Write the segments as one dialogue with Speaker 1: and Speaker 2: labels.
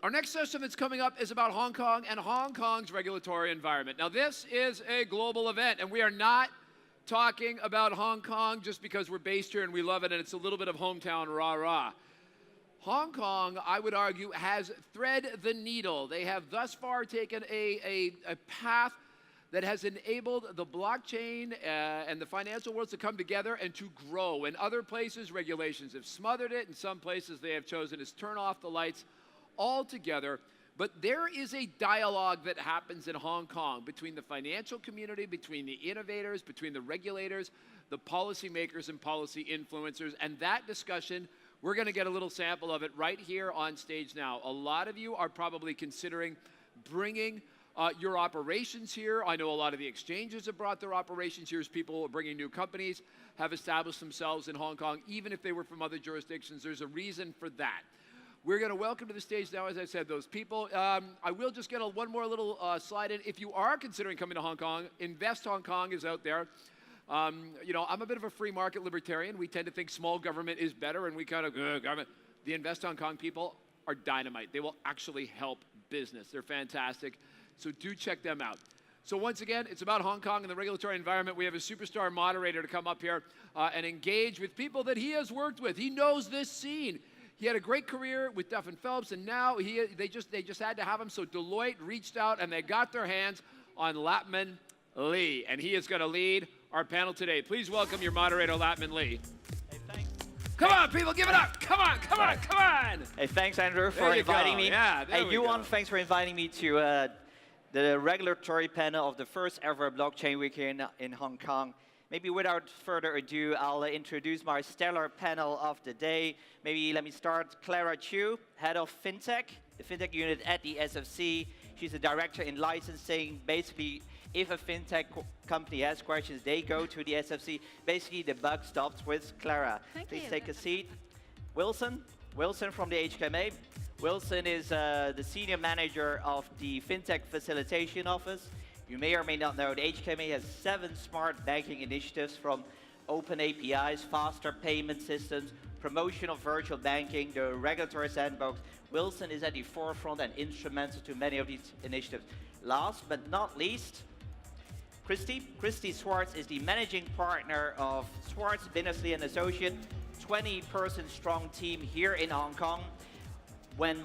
Speaker 1: Our next session that's coming up is about Hong Kong and Hong Kong's regulatory environment. Now, this is a global event, and we are not talking about Hong Kong just because we're based here and we love it and it's a little bit of hometown rah-rah. Hong Kong, I would argue, has thread the needle. They have thus far taken a path that has enabled the blockchain and the financial worlds to come together and to grow. In other places, regulations have smothered it. In some places, they have chosen to turn off the lights altogether. But there is a dialogue that happens in Hong Kong between the financial community, between the innovators, between the regulators, the policymakers and policy influencers. And that discussion, we're going to get a little sample of it right here on stage now. A lot of you are probably considering bringing your operations here. I know a lot of the exchanges have brought their operations here as people are bringing new companies, have established themselves in Hong Kong, even if they were from other jurisdictions. There's a reason for that. We're going to welcome to the stage now, as I said, those people. I will just get one more little slide in. If you are considering coming to Hong Kong, Invest Hong Kong is out there. You know, I'm a bit of a free market libertarian. We tend to think small government is better, and we kind of, government. The Invest Hong Kong people are dynamite. They will actually help business. They're fantastic. So do check them out. So once again, it's about Hong Kong and the regulatory environment. We have a superstar moderator to come up here and engage with people that he has worked with. He knows this scene. He had a great career with Duff & Phelps, and now they just had to have him. So Deloitte reached out, and they got their hands on Lapman Lee, and he is going to lead our panel today. Please welcome your moderator, Lapman Lee.
Speaker 2: Hey, thanks.
Speaker 1: Come on, people, give it up. Come on, come on, come on.
Speaker 2: Hey, thanks, Andrew, for inviting me.
Speaker 1: Yeah,
Speaker 2: hey, Yuan, thanks for inviting me to the regulatory panel of the first ever blockchain week here in Hong Kong. Maybe without further ado, I'll introduce my stellar panel of the day. Maybe let me start. Clara Chiu, head of Fintech, the Fintech unit at the SFC. She's a director in licensing. Basically, if a Fintech company has questions, they go to the SFC. Basically, the buck stops with Clara. Please take a seat. Wilson from the HKMA. Wilson is the senior manager of the Fintech Facilitation Office. You may or may not know that HKMA has 7 smart banking initiatives, from open APIs, faster payment systems, promotion of virtual banking, the regulatory sandbox. Wilson is at the forefront and instrumental to many of these initiatives. Last but not least, Kristi. Kristi Swartz is the managing partner of Swartz, Binnersley & Associate, 20-person strong team here in Hong Kong. When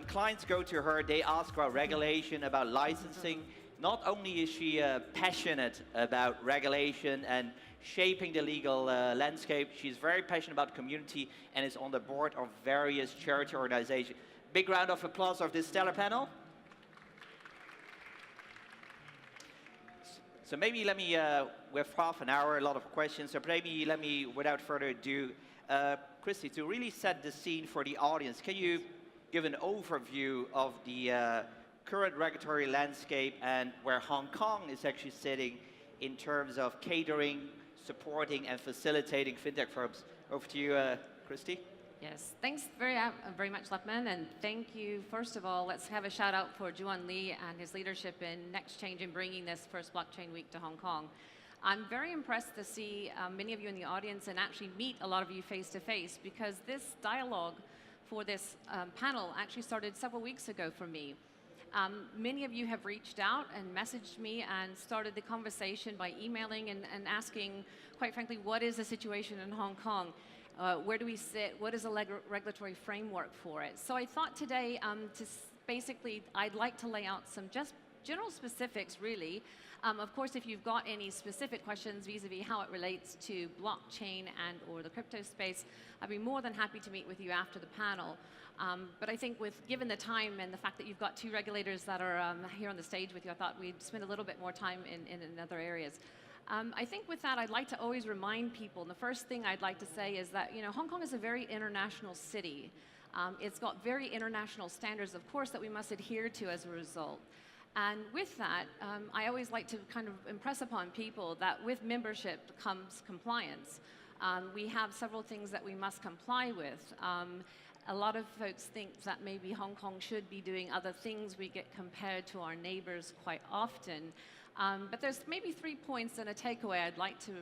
Speaker 2: clients go to her, they ask about regulation, about licensing. Not only is she passionate about regulation and shaping the legal landscape, she's very passionate about community and is on the board of various charity organizations. Big round of applause of this stellar panel. So maybe let me, we have half an hour, a lot of questions, so maybe let me, without further ado, Kristi, to really set the scene for the audience, can you give an overview of the current regulatory landscape and where Hong Kong is actually sitting in terms of catering, supporting, and facilitating fintech firms? Over to you, Kristi.
Speaker 3: Yes, thanks very much, Lapman, and thank you. First of all, let's have a shout out for Juan Lee and his leadership in NextChange in bringing this first blockchain week to Hong Kong. I'm very impressed to see many of you in the audience and actually meet a lot of you face to face, because this dialogue for this panel actually started several weeks ago for me. Many of you have reached out and messaged me and started the conversation by emailing and asking, quite frankly, what is the situation in Hong Kong? Where do we sit? What is a regulatory framework for it? So I thought today, basically, I'd like to lay out some just general specifics, really. Of course, if you've got any specific questions vis-a-vis how it relates to blockchain and or the crypto space, I'd be more than happy to meet with you after the panel. But I think given the time and the fact that you've got 2 regulators that are here on the stage with you, I thought we'd spend a little bit more time in other areas. I think with that, I'd like to always remind people, and the first thing I'd like to say is that, you know, Hong Kong is a very international city. It's got very international standards, of course, that we must adhere to as a result. And with that, I always like to kind of impress upon people that with membership comes compliance. We have several things that we must comply with. A lot of folks think that maybe Hong Kong should be doing other things. We get compared to our neighbors quite often. But there's maybe 3 points and a takeaway I'd like to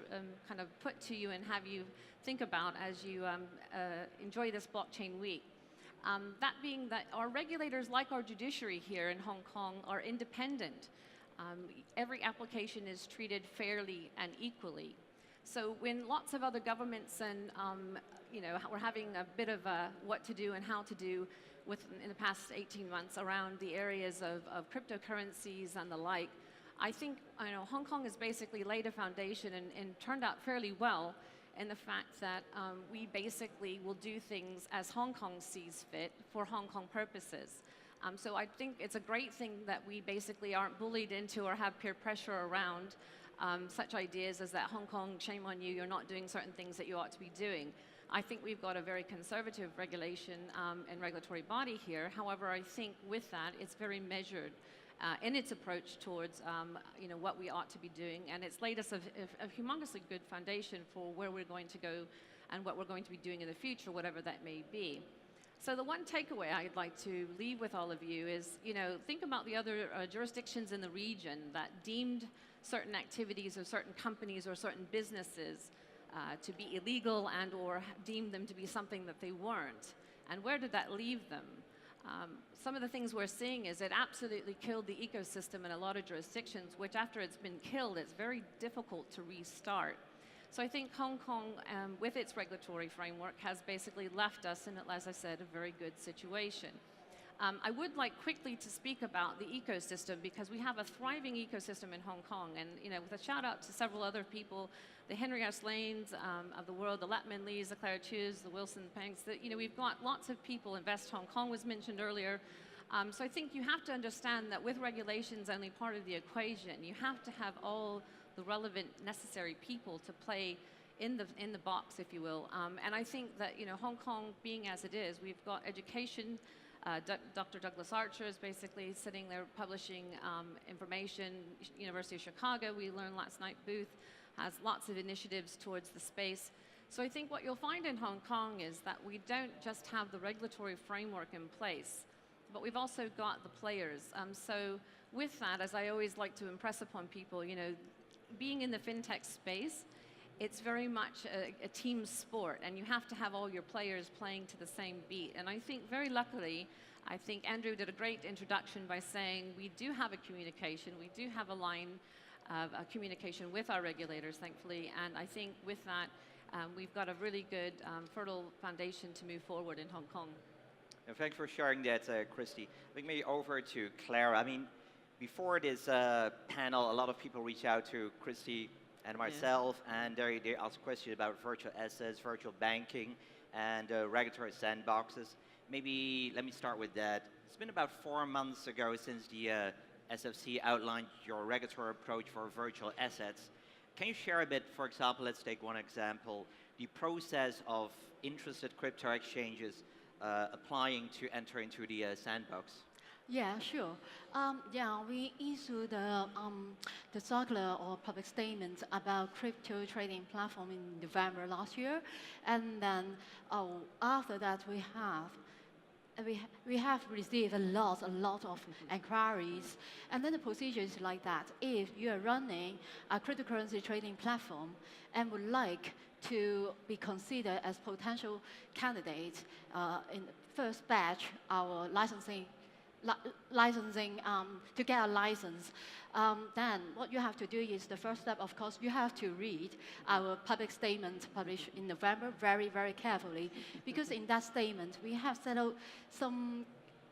Speaker 3: kind of put to you and have you think about as you enjoy this blockchain week. That being that our regulators, like our judiciary here in Hong Kong, are independent. Every application is treated fairly and equally. So when lots of other governments and we're having a bit of a what to do and how to do in the past 18 months around the areas of cryptocurrencies and the like, I think Hong Kong has basically laid a foundation and turned out fairly well in the fact that we basically will do things as Hong Kong sees fit for Hong Kong purposes. So I think it's a great thing that we basically aren't bullied into or have peer pressure around such ideas as that Hong Kong, shame on you, you're not doing certain things that you ought to be doing. I think we've got a very conservative regulation and regulatory body here. However, I think with that, it's very measured in its approach towards what we ought to be doing, and it's laid us a humongously good foundation for where we're going to go and what we're going to be doing in the future, whatever that may be. So the one takeaway I'd like to leave with all of you is, think about the other jurisdictions in the region that deemed certain activities of certain companies or certain businesses to be illegal and or deemed them to be something that they weren't. And where did that leave them? Some of the things we're seeing is it absolutely killed the ecosystem in a lot of jurisdictions, which after it's been killed, it's very difficult to restart. So I think Hong Kong, with its regulatory framework, has basically left us in, as I said, a very good situation. I would like quickly to speak about the ecosystem because we have a thriving ecosystem in Hong Kong, and with a shout out to several other people, the Henry S. Lanes of the world, the Lapman Lees, the Clara Chius, the Wilson Pengs, that we've got lots of people. Invest Hong Kong was mentioned earlier. So I think you have to understand that with regulations only part of the equation, you have to have all the relevant necessary people to play in the box, if you will. And I think that Hong Kong being as it is, we've got education. Dr. Douglas Archer is basically sitting there publishing information. University of Chicago, we learned last night, Booth has lots of initiatives towards the space. So I think what you'll find in Hong Kong is that we don't just have the regulatory framework in place, but we've also got the players. So with that, as I always like to impress upon people, being in the fintech space, it's very much a team sport, and you have to have all your players playing to the same beat. And I think very luckily, I think Andrew did a great introduction by saying we do have a communication, we do have a line of communication with our regulators, thankfully, and I think with that, we've got a really good, fertile foundation to move forward in Hong Kong.
Speaker 2: And thanks for sharing that, Kristi. I think maybe over to Clara. I mean, before this panel, a lot of people reach out to Kristi and myself, and they ask questions about virtual assets, virtual banking, and regulatory sandboxes. Maybe let me start with that. It's been about 4 months ago since the SFC outlined your regulatory approach for virtual assets. Can you share a bit, for example, let's take one example, the process of interested crypto exchanges applying to enter into the sandbox?
Speaker 4: Yeah, sure. We issued the circular or public statement about crypto trading platform in November last year, and then after that we have received a lot of inquiries, and then the procedure is like that. If you are running a cryptocurrency trading platform and would like to be considered as potential candidate in the first batch, our licensing to get a license, then what you have to do is the first step, of course, you have to read our public statement published in November very, very carefully, because in that statement we have set out some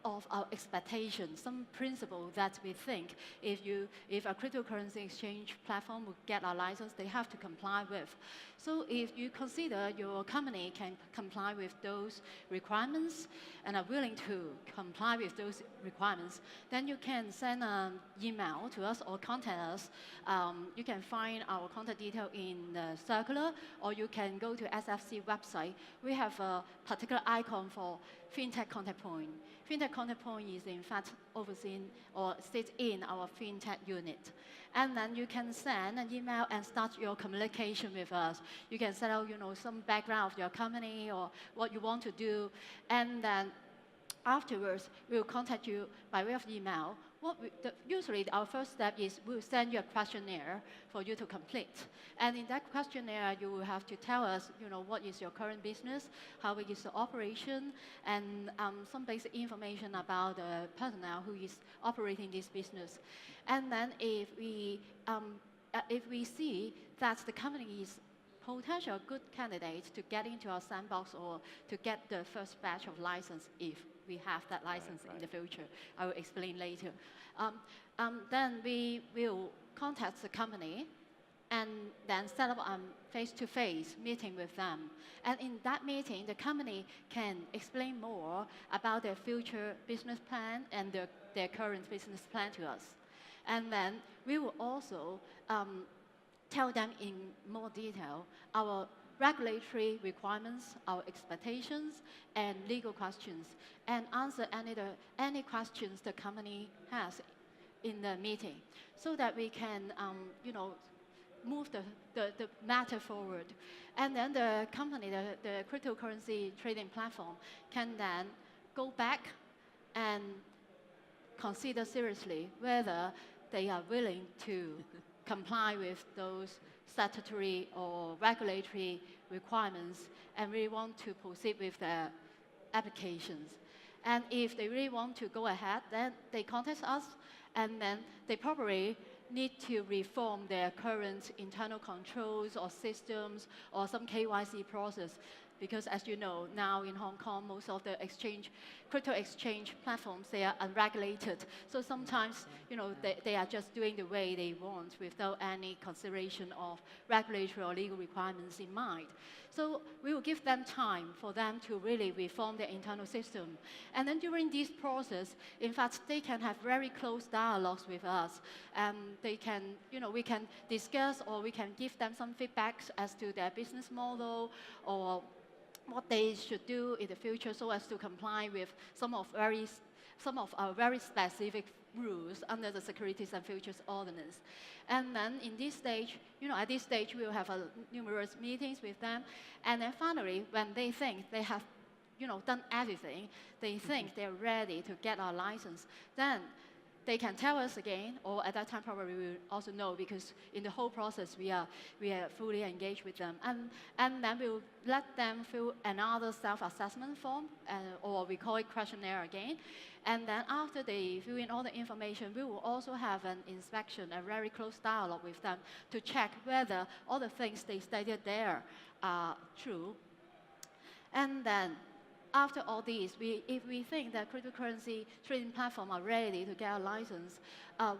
Speaker 4: of our expectations, some principle that we think if a cryptocurrency exchange platform would get a license, they have to comply with. So if you consider your company can comply with those requirements and are willing to comply with those requirements, then you can send an email to us or contact us. You can find our contact detail in the circular, or you can go to SFC website. We have a particular icon for Fintech Contact Point. Fintech Contact Point is in fact overseen or sits in our Fintech unit. And then you can send an email and start your communication with us. You can set out, some background of your company or what you want to do. And then afterwards, we'll contact you by way of email usually our first step is we'll send you a questionnaire for you to complete. And in that questionnaire, you will have to tell us, what is your current business, how big is the operation, and some basic information about the personnel who is operating this business. And then if we see that the company is potential good candidate to get into our sandbox or to get the first batch of license if we have that license in the future. I will explain later. Then we will contact the company and then set up a face-to-face meeting with them. And in that meeting, the company can explain more about their future business plan and their current business plan to us. And then we will also tell them in more detail our regulatory requirements, our expectations, and legal questions, and answer any questions the company has in the meeting, so that we can, move the matter forward. And then the company, the cryptocurrency trading platform, can then go back and consider seriously whether they are willing to comply with those statutory or regulatory requirements and really want to proceed with their applications. And if they really want to go ahead, then they contact us, and then they probably need to reform their current internal controls or systems or some KYC process. Because as you know, now in Hong Kong, most of the crypto exchange platforms, they are unregulated. So sometimes, they are just doing the way they want without any consideration of regulatory or legal requirements in mind. So we will give them time for them to really reform their internal system. And then during this process, in fact, they can have very close dialogues with us. They can, we can discuss or we can give them some feedbacks as to their business model or what they should do in the future so as to comply with some of our very specific rules under the Securities and Futures Ordinance. And then in this stage, at this stage, we will have numerous meetings with them. And then finally, when they think they have, done everything, they think they're ready to get our license, then they can tell us again, or at that time probably we will also know, because in the whole process we are fully engaged with them. And then we'll let them fill another self-assessment form, or we call it questionnaire again. And then after they fill in all the information, we will also have an inspection, a very close dialogue with them to check whether all the things they stated there are true. And then after all this, if we think that cryptocurrency trading platform are ready to get a license,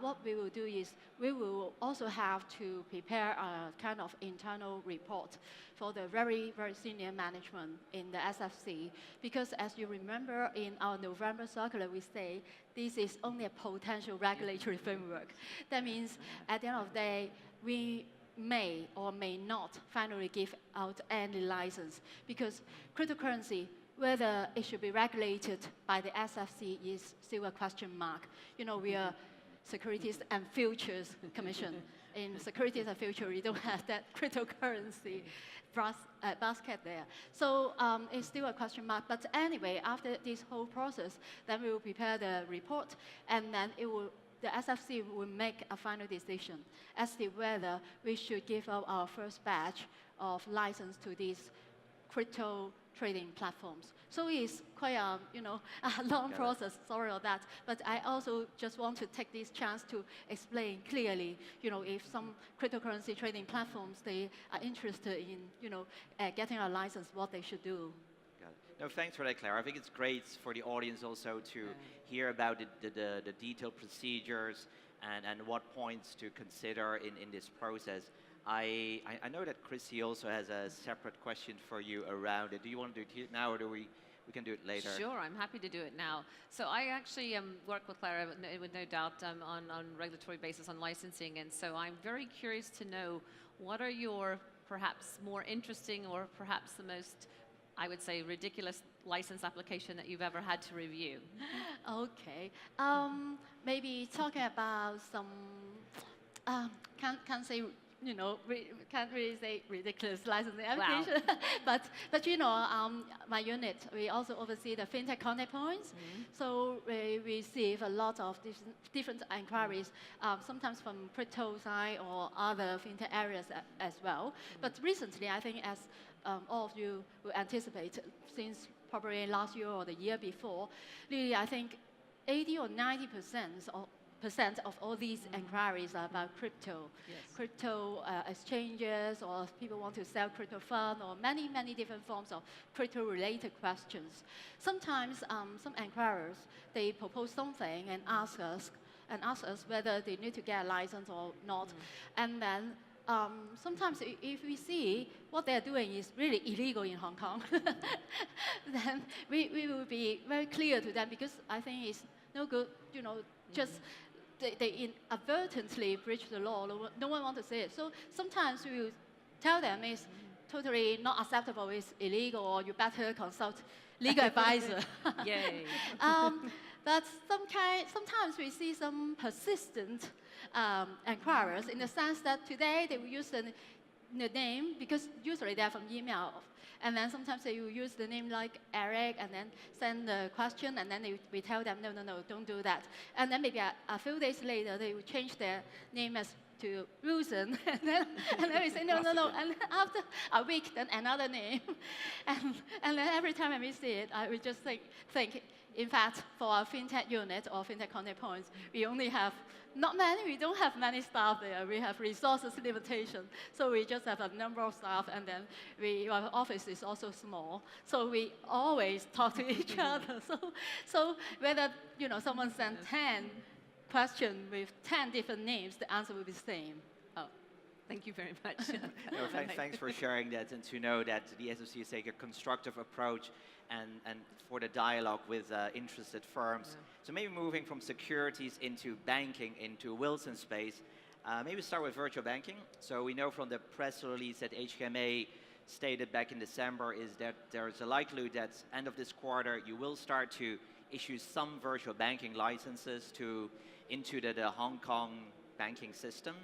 Speaker 4: what we will do is we will also have to prepare a kind of internal report for the very, very senior management in the SFC. Because as you remember, in our November circular, we say this is only a potential regulatory framework. That means at the end of the day, we may or may not finally give out any license, because cryptocurrency, whether it should be regulated by the SFC is still a question mark. We are Securities and Futures Commission. In Securities and Futures, we don't have that cryptocurrency basket there. So it's still a question mark. But anyway, after this whole process, then we will prepare the report, and then the SFC will make a final decision as to whether we should give out our first batch of license to these crypto trading platforms. So it's quite a long process. Sorry about that. But I also just want to take this chance to explain clearly, if some cryptocurrency trading platforms, they are interested in getting a license, what they should do.
Speaker 2: Got it. No, thanks for that, Clara. I think it's great for the audience also to hear about the detailed procedures and what points to consider in this process. I know that Kristi also has a separate question for you around it. Do you want to do it now, or do we can do it later?
Speaker 3: Sure, I'm happy to do it now. So I actually work with Clara, with no doubt, on regulatory basis on licensing, and so I'm very curious to know what are your perhaps more interesting or perhaps the most, I would say, ridiculous license application that you've ever had to review?
Speaker 4: Okay. Maybe talking about some, can't say we can't really say ridiculous licensing application. but my unit, we also oversee the fintech contact points. So we receive a lot of different inquiries, sometimes from crypto side or other fintech areas as well. But recently, I think as all of you will anticipate, since probably last year or the year before, really I think 80 or 90% of all these inquiries are about crypto. Crypto exchanges, or people want to sell crypto fund, or many, many different forms of crypto-related questions. Sometimes some inquirers, they propose something and ask us whether they need to get a license or not. And then sometimes if we see what they're doing is really illegal in Hong Kong, then we will be very clear to them, because I think it's no good, just they inadvertently breach the law. No one wants to say it. So sometimes we will tell them it's totally not acceptable, it's illegal, or you better consult legal advisor.
Speaker 3: Yay.
Speaker 4: But sometimes we see some persistent inquirers, in the sense that today they will use the name, because usually they're from email. And then sometimes they will use the name like Eric, and then send the question, and then we tell them, no, don't do that. And then maybe a few days later, they will change their name to Wilson, and then we say, no. And after a week, then another name. And then every time we see it, we just think, in fact, for our fintech unit or fintech contact points, we only have we don't have many staff there. We have resources limitation. So we just have a number of staff, and then our office is also small. So we always talk to each other. So whether someone sent 10 questions with 10 different names, the answer will be the same.
Speaker 3: Thank you very much.
Speaker 2: Thanks for sharing that, and to know that the SOC is taking a constructive approach and for the dialogue with interested firms. So maybe moving from securities into banking, into Wilson space, maybe start with virtual banking. So we know from the press release that HKMA stated back in December is that there's a likelihood that end of this quarter you will start to issue some virtual banking licenses into the Hong Kong banking system.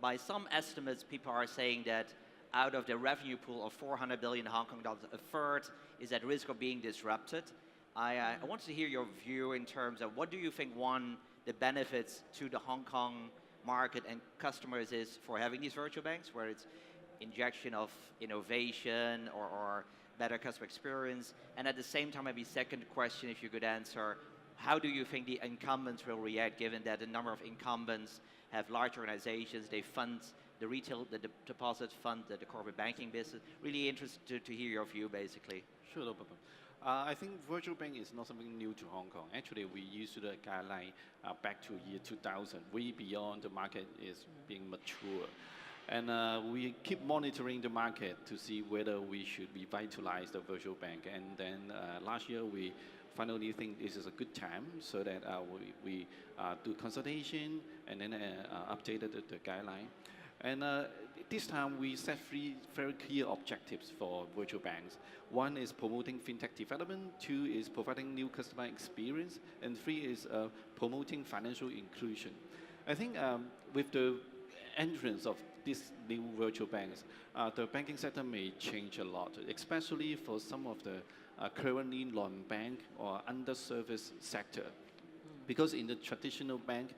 Speaker 2: By some estimates, people are saying that out of the revenue pool of 400 billion Hong Kong dollars, a third is at risk of being disrupted. I want to hear your view in terms of what do you think, one, the benefits to the Hong Kong market and customers is for having these virtual banks, where it's injection of innovation or better customer experience, and at the same time, maybe second question, if you could answer, how do you think the incumbents will react, given that a number of incumbents have large organizations, they fund the retail, the deposit fund, the corporate banking business? Really interested to hear your view, basically.
Speaker 5: Sure, no problem. I think virtual bank is not something new to Hong Kong. Actually, we used the guideline back to year 2000, way beyond the market is being mature. And we keep monitoring the market to see whether we should revitalize the virtual bank. And then last year, we finally think this is a good time so that we do consultation and then updated the guideline. And this time we set three very clear objectives for virtual banks. One is promoting fintech development, two is providing new customer experience, and three is promoting financial inclusion. I think with the entrance of these new virtual banks, the banking sector may change a lot, especially for some of the currently non-bank or underserviced sector. Because in the traditional bank,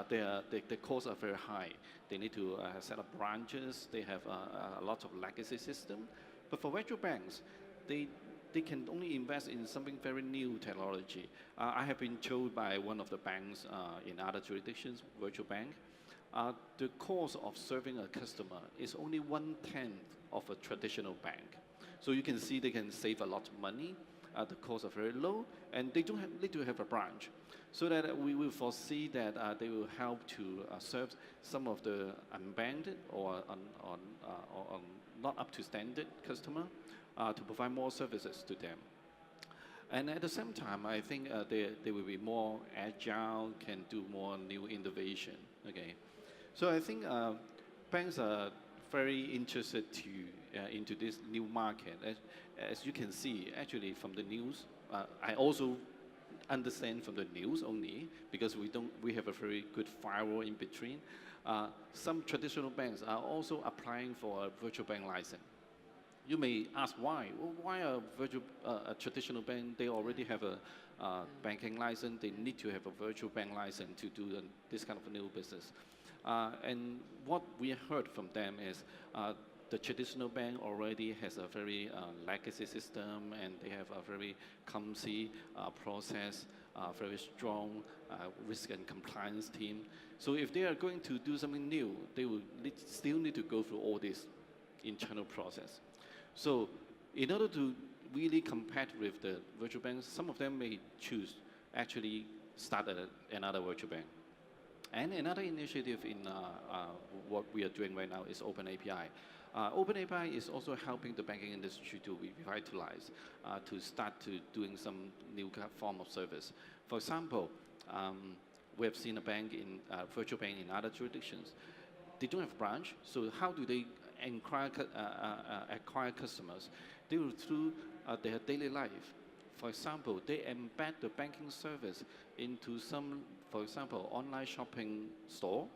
Speaker 5: the costs are very high. They need to set up branches. They have a lot of legacy system. But for virtual banks, they can only invest in something very new technology. I have been told by one of the banks in other jurisdictions, virtual bank, the cost of serving a customer is only 1/10 of a traditional bank. So you can see they can save a lot of money. The costs are very low, and they don't need to have a branch. So that we will foresee that they will help to serve some of the unbanked or not up to standard customer to provide more services to them. And at the same time, I think they will be more agile, can do more new innovation. Okay, so I think banks are very interested into this new market. As you can see, actually from the news, I also understand from the news only, because we have a very good firewall in between. Some traditional banks are also applying for a virtual bank license. You may ask why. Well, why a traditional bank? They already have a banking license. They need to have a virtual bank license to do this kind of new business. And what we heard from them is the traditional bank already has a very legacy system, and they have a very clumsy process, very strong risk and compliance team. So if they are going to do something new, they will still need to go through all this internal process. So in order to really compete with the virtual banks, some of them may choose actually start another virtual bank. And another initiative in what we are doing right now is Open API. Open API is also helping the banking industry to revitalize, to start to doing some new form of service. For example, we have seen a bank in virtual bank in other jurisdictions. They don't have a branch, so how do they acquire customers? They will through their daily life. For example, they embed the banking service into some, for example, online shopping store.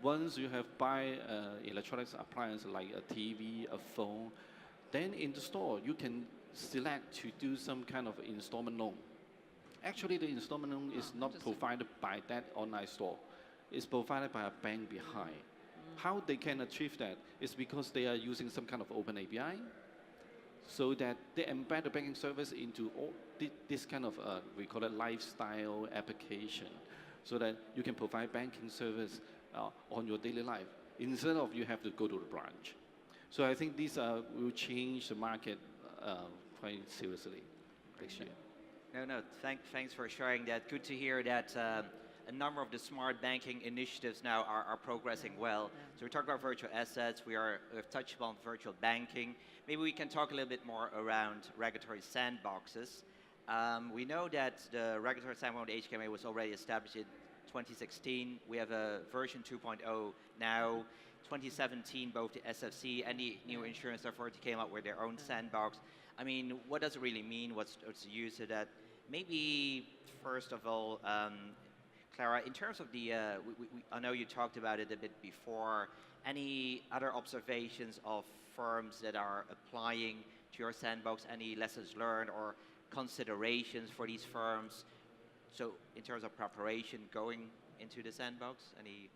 Speaker 5: Once you have buy electronics appliance like a TV, a phone, then in the store you can select to do some kind of installment loan. Actually, the installment loan is not provided by that online store. It's provided by a bank behind. How they can achieve that is because they are using some kind of open API, so that they embed the banking service into all this kind of, we call it lifestyle application, so that you can provide banking service on your daily life, instead of you have to go to the branch. So I think these will change the market quite seriously next year.
Speaker 2: No, thanks for sharing that. Good to hear that a number of the smart banking initiatives now are progressing well. So we talked about virtual assets, we've touched upon virtual banking. Maybe we can talk a little bit more around regulatory sandboxes. We know that the regulatory sandbox of the HKMA was already established in 2016. We have a version 2.0 now. 2017, both the SFC and the new insurance authority came up with their own sandbox. I mean, what does it really mean? What's the use of that? Maybe, first of all, Clara, in terms of the, I know you talked about it a bit before, any other observations of firms that are applying to your sandbox, any lessons learned or considerations for these firms? So in terms of preparation going into the sandbox, any?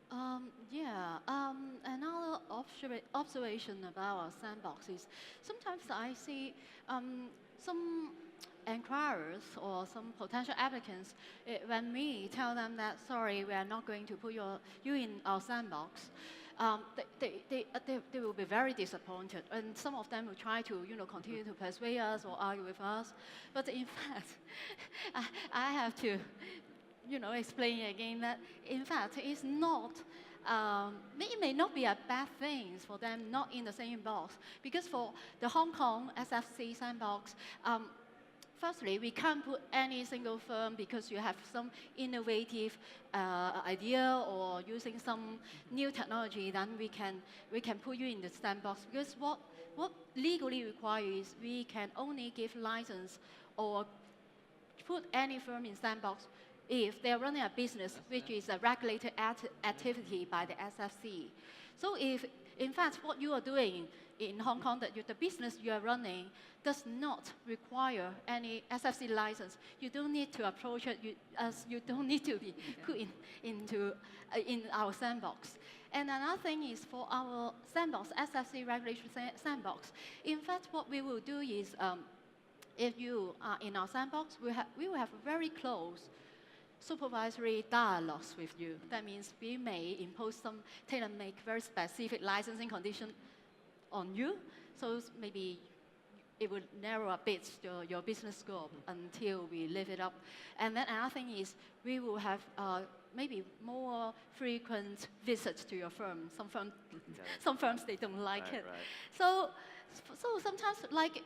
Speaker 4: Another observation about our sandbox is sometimes I see some inquirers or some potential applicants, when we tell them that, sorry, we are not going to put you in our sandbox, they will be very disappointed, and some of them will try to continue to persuade us or argue with us. But in fact, I have to explain again that in fact it's not. It may not be a bad thing for them not in the same box, because for the Hong Kong SFC sandbox, firstly, we can't put any single firm because you have some innovative idea or using some new technology. Then we can put you in the sandbox, because what legally requires is we can only give license or put any firm in sandbox if they are running a business which is a regulated activity by the SFC. So if, in fact, what you are doing in Hong Kong, that the business you are running does not require any SFC license, you don't need to approach it, you don't need to be put in our sandbox. And another thing is for our sandbox, SFC regulatory sandbox, in fact, what we will do is, if you are in our sandbox, we will have very close supervisory dialogues with you. That means we may impose some tailor-made, very specific licensing condition on you. So maybe it would narrow a bit your business scope until we lift it up. And then another thing is we will have maybe more frequent visits to your firm. Some firms they don't like it. Right. So sometimes, like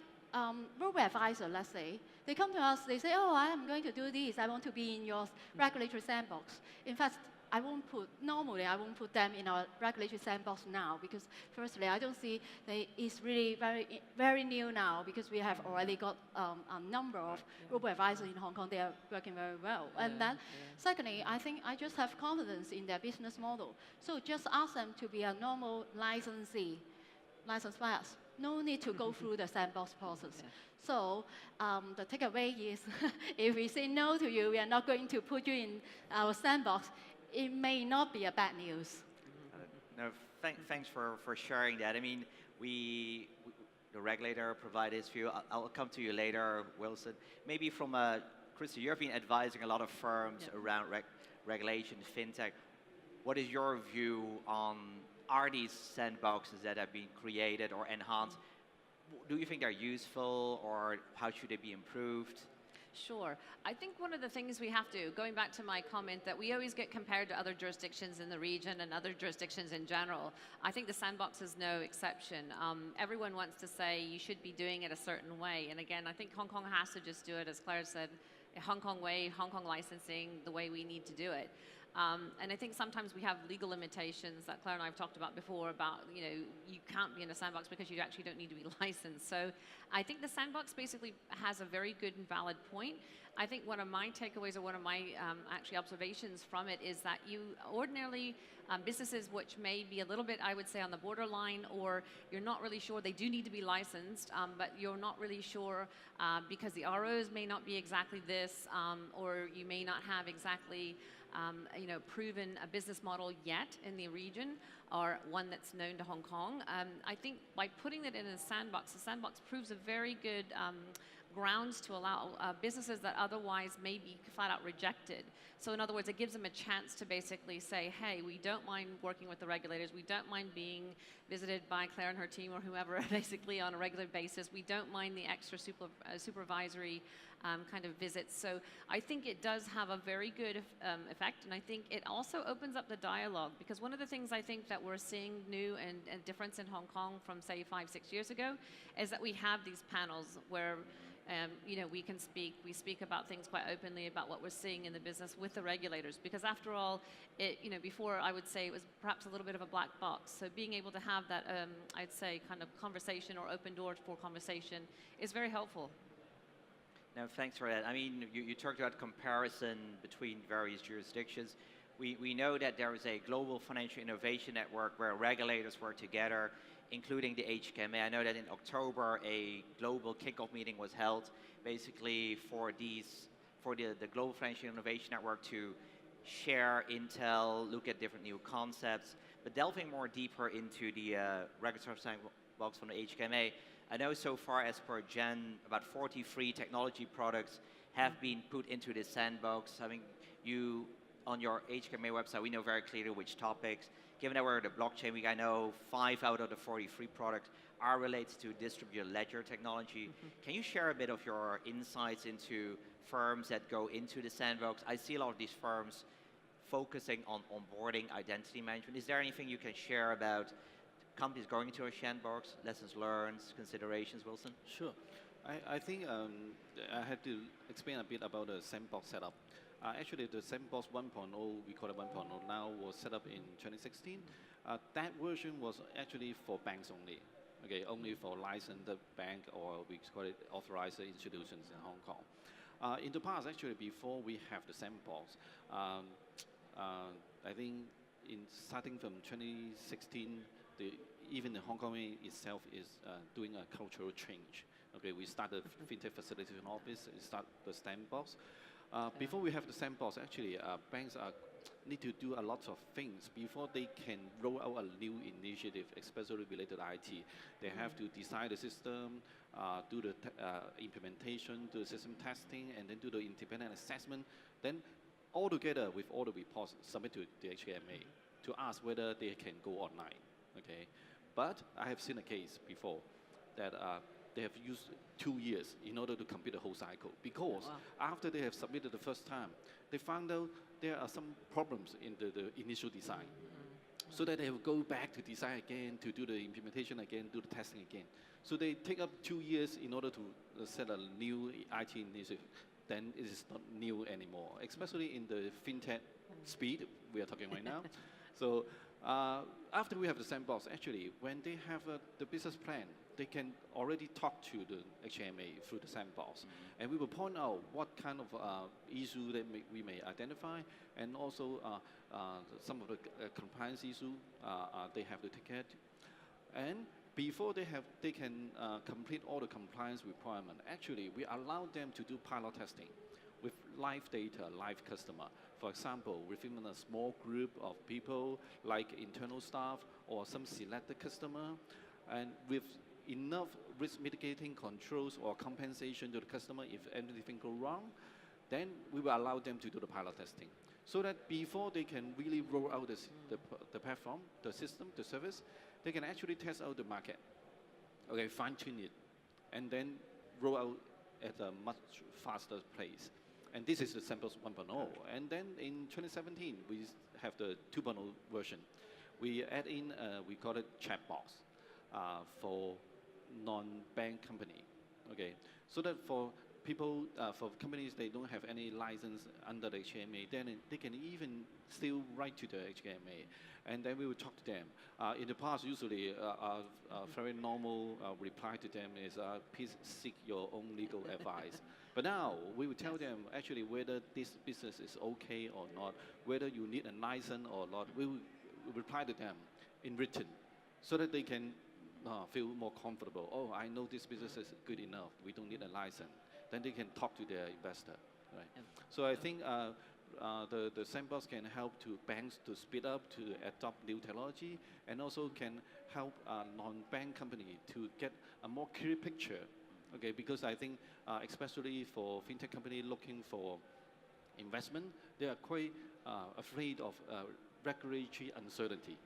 Speaker 4: robo-advisor, let's say, they come to us, they say, oh, I am going to do this, I want to be in your regulatory sandbox. In fact, normally I won't put them in our regulatory sandbox now because firstly, I don't see it's really very new now because we have already got a number of robo-advisors in Hong Kong. They are working very well. And then secondly, I think I just have confidence in their business model. So just ask them to be a normal licensee, license by us. No need to go through the sandbox process. So the takeaway is, if we say no to you, we are not going to put you in our sandbox, it may not be a bad news.
Speaker 2: No, thanks for sharing that. I mean, the regulator provided his view. I'll come to you later, Wilson. Maybe from Kristi, you've been advising a lot of firms around regulation, fintech. What is your view on, are these sandboxes that have been created or enhanced, do you think they're useful, or how should they be improved?
Speaker 3: Sure. I think one of the things we have to, going back to my comment that we always get compared to other jurisdictions in the region and other jurisdictions in general, I think the sandbox is no exception. Everyone wants to say you should be doing it a certain way. And again, I think Hong Kong has to just do it, as Clara said, a Hong Kong way, Hong Kong licensing, the way we need to do it. And I think sometimes we have legal limitations that Clara and I have talked about before about, you can't be in a sandbox because you actually don't need to be licensed. So I think the sandbox basically has a very good and valid point. I think one of my takeaways or one of my actually observations from it is that you ordinarily, businesses which may be a little bit, I would say, on the borderline, or you're not really sure, they do need to be licensed, but you're not really sure because the ROs may not be exactly this, or you may not have exactly proven a business model yet in the region, or one that's known to Hong Kong. I think by putting it in a sandbox, the sandbox proves a very good grounds to allow businesses that otherwise may be flat out rejected. So in other words, it gives them a chance to basically say, hey, we don't mind working with the regulators, we don't mind being visited by Clara and her team or whoever basically on a regular basis, we don't mind the extra supervisory kind of visits. So I think it does have a very good effect, and I think it also opens up the dialogue, because one of the things I think that we're seeing new and difference in Hong Kong from say 5-6 years ago is that we have these panels where we speak about things quite openly about what we're seeing in the business with the regulators, because after all, before I would say it was perhaps a little bit of a black box. So being able to have that, I'd say, kind of conversation or open door for conversation is very helpful.
Speaker 2: No, thanks for that. I mean, you talked about comparison between various jurisdictions. We know that there is a global financial innovation network where regulators work together, including the HKMA. I know that in October, a global kickoff meeting was held, basically for the Global Financial Innovation Network to share intel, look at different new concepts, but delving more deeper into the regulatory sandbox from the HKMA. I know so far, as per Jen, about 43 technology products have been put into this sandbox. I mean, on your HKMA website, we know very clearly which topics. Given that we're at the blockchain week, I know 5 out of the 43 products are related to distributed ledger technology. Can you share a bit of your insights into firms that go into the sandbox? I see a lot of these firms focusing on onboarding, identity management. Is there anything you can share about companies going into a sandbox, lessons learned, considerations, Wilson?
Speaker 5: Sure. I think I had to explain a bit about the sandbox setup. Actually, the sandbox 1.0, we call it 1.0 now, was set up in 2016. That version was actually for banks only, okay, only for licensed bank, or we call it authorized institutions in Hong Kong. In the past, actually, before we have the sandbox, I think starting from 2016, even the Hong Kong itself is doing a cultural change. Okay, we started Fintech Facilitation Office, we start the sandbox. Before we have the sandbox, actually, banks need to do a lot of things before they can roll out a new initiative, especially related to IT. They have to design the system, do the implementation, do the system testing, and then do the independent assessment. Then, all together with all the reports, submit to the HKMA to ask whether they can go online. Okay, but I have seen a case before that they have used 2 years in order to complete the whole cycle, because after they have submitted the first time, they found out there are some problems in the initial design. So that they will go back to design again, to do the implementation again, do the testing again. So they take up 2 years in order to set a new IT initiative. Then it is not new anymore, especially in the fintech speed. we are talking right now. So after we have the sandbox, actually, when they have the business plan, they can already talk to the HKMA through the sandbox. And we will point out what kind of issue that we may identify, and also some of the compliance issue they have to take care of. And before they can complete all the compliance requirement, actually, we allow them to do pilot testing with live data, live customer. For example, within a small group of people, like internal staff or some selected customer, and with enough risk mitigating controls or compensation to the customer if anything go wrong, then we will allow them to do the pilot testing. So that before they can really roll out the platform, the system, the service, they can actually test out the market, okay, fine tune it, and then roll out at a much faster pace. And this is the samples 1.0. And then in 2017, we have the 2.0 version. We add in, we call it chat box for non-bank company, okay? So that for people, for companies, they don't have any license under the HKMA, then they can even still write to the HKMA, and then we will talk to them. In the past, usually, a very normal reply to them is, please seek your own legal advice. But now, we will tell them actually whether this business is okay or not, whether you need a license or not. We will reply to them in written, so that they can feel more comfortable. Oh, I know this business is good enough. We don't need a license. Then they can talk to their investor, right? So I think the sandbox can help to banks to speed up, to adopt new technology, and also can help non-bank company to get a more clear picture, okay? Because I think, especially for fintech company looking for investment, they are quite afraid of regulatory uncertainty.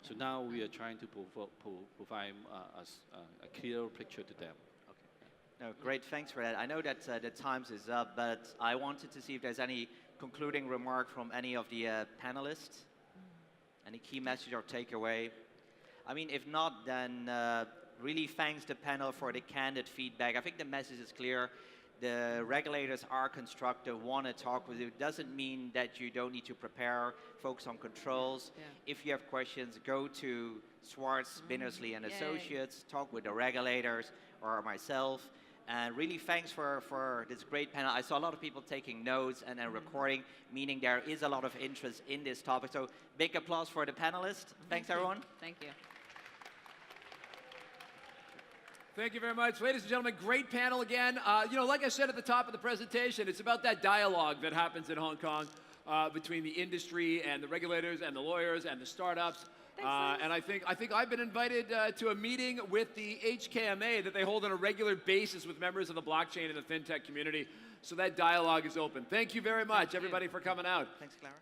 Speaker 5: So now we are trying to provide a clear picture to them.
Speaker 2: No, great, thanks for that. I know that the times is up, but I wanted to see if there's any concluding remark from any of the panelists. Any key message or takeaway? I mean, if not, then really thanks the panel for the candid feedback. I think the message is clear. The regulators are constructive, want to talk with you. It doesn't mean that you don't need to prepare, focus on controls. Yeah. If you have questions, go to Swartz, Binnersley and Associates, talk with the regulators or myself. And really thanks for this great panel. I saw a lot of people taking notes and then recording, meaning there is a lot of interest in this topic. So big applause for the panelists. Thanks, everyone.
Speaker 3: Thank you.
Speaker 1: Thank you very much. Ladies and gentlemen, great panel again. You know, like I said at the top of the presentation, it's about that dialogue that happens in Hong Kong between the industry and the regulators and the lawyers and the startups. And I think I've been invited to a meeting with the HKMA that they hold on a regular basis with members of the blockchain and the fintech community. So that dialogue is open. Thank you very much, everybody, for coming out.
Speaker 2: Thanks, Clara.